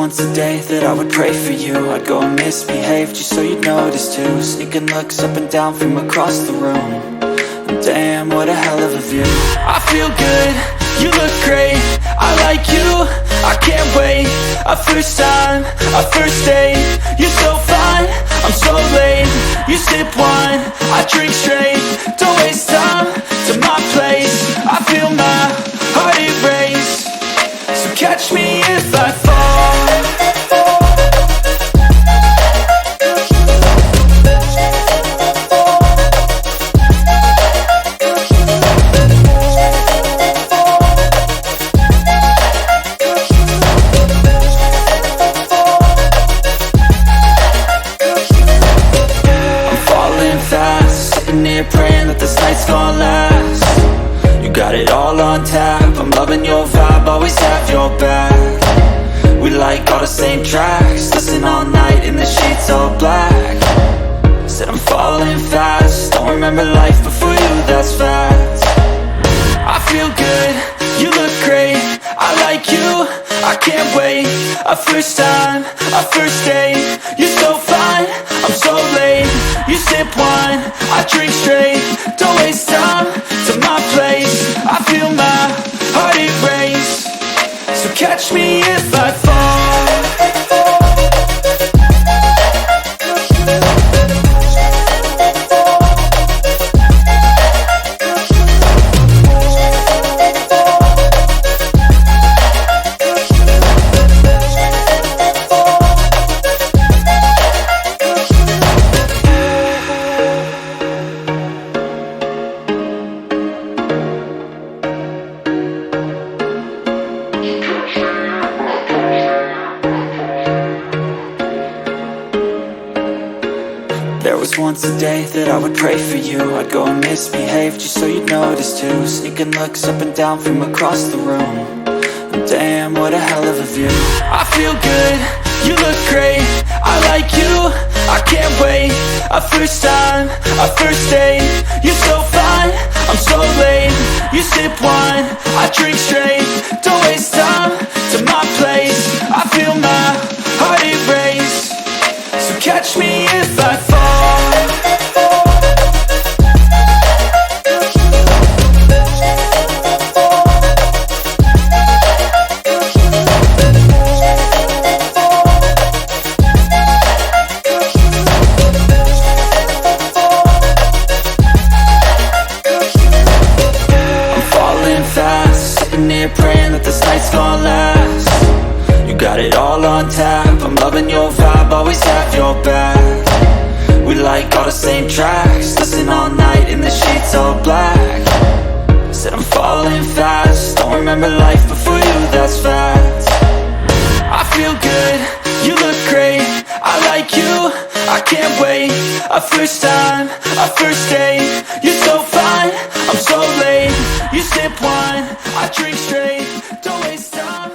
once a day that I would pray for you. I'd go and misbehave just so you'd notice too. Sneaking looks up and down from across the room. And damn, what a hell of a view. I feel good, you look great, I like you, I can't wait. A first time, a first date, you're so fine, I'm so late. You sip wine, I drink straight. Don't waste time to my place. I feel my heart erase. So catch me if I fall. Sitting here praying that this night's gonna last. You got it all on tap, I'm loving your vibe, always have your back. We like all the same tracks, listen all night in the sheets all black. Said I'm falling fast, don't remember life before you, that's fact. I feel good, you look great, I like you, I can't wait. A first time, a first date, you're so fine, I'm so late. You sip wine, I drink straight. Don't waste time to my place. I feel my heart erase. So catch me if I fall. There was once a day that I would pray for you. I'd go and misbehave just so you'd notice too. Sneaking looks up and down from across the room. And damn, what a hell of a view. I feel good, you look great, I like you, I can't wait. A first time, a first date, you're so fine, I'm so late. You sip wine, I drink straight. Don't waste time to my place. I feel my heart erase. So catch me if I fall. I'm falling fast, sitting here praying that this night's gonna last. You got it all on tap, I'm loving your vibe, always have your back. We like all the same tracks, listen all night in the sheets all black. Said I'm falling fast, don't remember life before you, that's fact. I feel good, you look great, I like you, I can't wait. A first time, a first date, you're so fine, I'm so late. You sip wine, I drink straight. Don't waste time